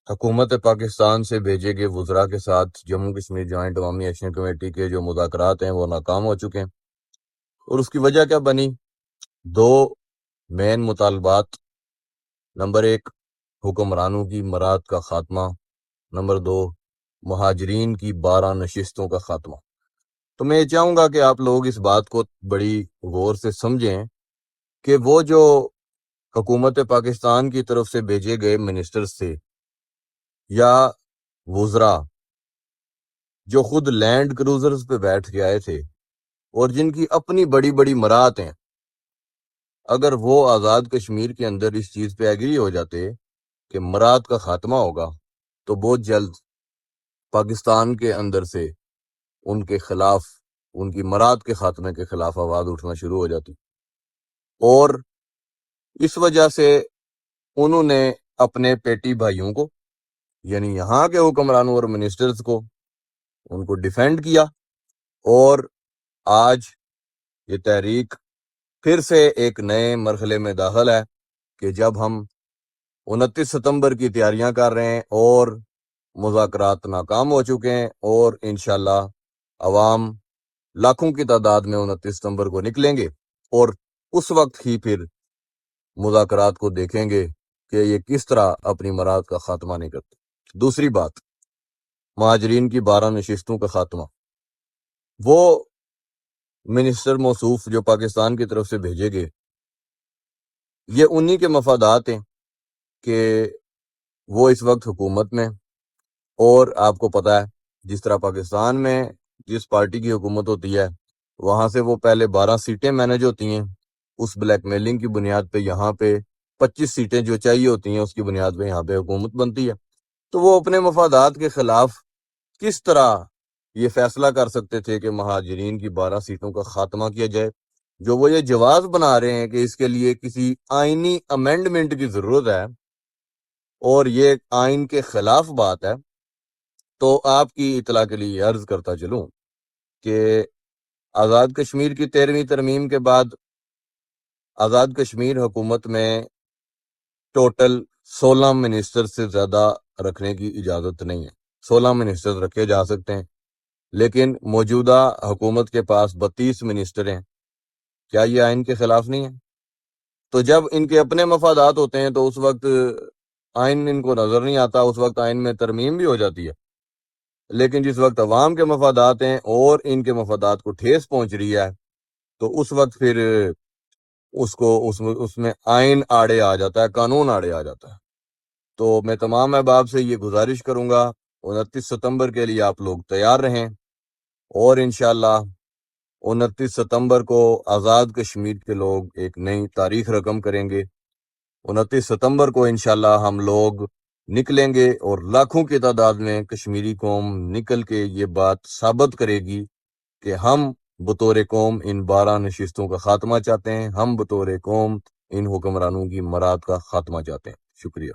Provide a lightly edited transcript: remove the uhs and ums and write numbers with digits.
حکومت پاکستان سے بھیجے گئے وزراء کے ساتھ جموں کشمیر جوائنٹ عوامی ایکشن کمیٹی کے جو مذاکرات ہیں وہ ناکام ہو چکے ہیں، اور اس کی وجہ کیا بنی؟ دو مین مطالبات: نمبر ایک، حکمرانوں کی مراد کا خاتمہ، نمبر دو، مہاجرین کی 12 نشستوں کا خاتمہ۔ تو میں یہ چاہوں گا کہ آپ لوگ اس بات کو بڑی غور سے سمجھیں کہ وہ جو حکومت پاکستان کی طرف سے بھیجے گئے منسٹرز تھے یا وزراء جو خود لینڈ کروزرز پہ بیٹھ کے آئے تھے اور جن کی اپنی بڑی بڑی مراد ہیں، اگر وہ آزاد کشمیر کے اندر اس چیز پہ ایگری ہو جاتے کہ مراد کا خاتمہ ہوگا تو بہت جلد پاکستان کے اندر سے ان کے خلاف، ان کی مراد کے خاتمے کے خلاف آواز اٹھنا شروع ہو جاتی، اور اس وجہ سے انہوں نے اپنے پیٹی بھائیوں کو، یعنی یہاں کے حکمرانوں اور منسٹرز کو، ان کو ڈیفینڈ کیا، اور آج یہ تحریک پھر سے ایک نئے مرحلے میں داخل ہے کہ جب ہم 29 ستمبر کی تیاریاں کر رہے ہیں اور مذاکرات ناکام ہو چکے ہیں، اور انشاءاللہ عوام لاکھوں کی تعداد میں 29 ستمبر کو نکلیں گے، اور اس وقت ہی پھر مذاکرات کو دیکھیں گے کہ یہ کس طرح اپنی مراد کا خاتمہ نہیں کرتے۔ دوسری بات، مہاجرین کی 12 نشستوں کا خاتمہ۔ وہ منسٹر موصوف جو پاکستان کی طرف سے بھیجے گئے، یہ انہی کے مفادات ہیں کہ وہ اس وقت حکومت میں، اور آپ کو پتہ ہے جس طرح پاکستان میں جس پارٹی کی حکومت ہوتی ہے وہاں سے وہ پہلے 12 سیٹیں مینج ہوتی ہیں، اس بلیک میلنگ کی بنیاد پہ یہاں پہ 25 سیٹیں جو چاہیے ہوتی ہیں اس کی بنیاد پہ یہاں پہ حکومت بنتی ہے۔ تو وہ اپنے مفادات کے خلاف کس طرح یہ فیصلہ کر سکتے تھے کہ مہاجرین کی 12 سیٹوں کا خاتمہ کیا جائے، جو وہ یہ جواز بنا رہے ہیں کہ اس کے لیے کسی آئینی امینڈمنٹ کی ضرورت ہے، اور یہ آئین کے خلاف بات ہے۔ تو آپ کی اطلاع کے لیے عرض کرتا چلوں کہ آزاد کشمیر کی 13ویں ترمیم کے بعد آزاد کشمیر حکومت میں ٹوٹل 16 منسٹر سے زیادہ رکھنے کی اجازت نہیں ہے۔ 16 منسٹر رکھے جا سکتے ہیں، لیکن موجودہ حکومت کے پاس 32 منسٹر ہیں۔ کیا یہ آئین کے خلاف نہیں ہے؟ تو جب ان کے اپنے مفادات ہوتے ہیں تو اس وقت آئین ان کو نظر نہیں آتا، اس وقت آئین میں ترمیم بھی ہو جاتی ہے، لیکن جس وقت عوام کے مفادات ہیں اور ان کے مفادات کو ٹھیس پہنچ رہی ہے تو اس وقت پھر اس میں آئین آڑے آ جاتا ہے، قانون آڑے آ جاتا ہے۔ تو میں تمام احباب سے یہ گزارش کروں گا 29 ستمبر کے لیے آپ لوگ تیار رہیں، اور انشاءاللہ 29 ستمبر کو آزاد کشمیر کے لوگ ایک نئی تاریخ رقم کریں گے۔ 29 ستمبر کو انشاءاللہ ہم لوگ نکلیں گے، اور لاکھوں کی تعداد میں کشمیری قوم نکل کے یہ بات ثابت کرے گی کہ ہم بطور قوم ان 12 نشستوں کا خاتمہ چاہتے ہیں، ہم بطور قوم ان حکمرانوں کی مراد کا خاتمہ چاہتے ہیں۔ شکریہ۔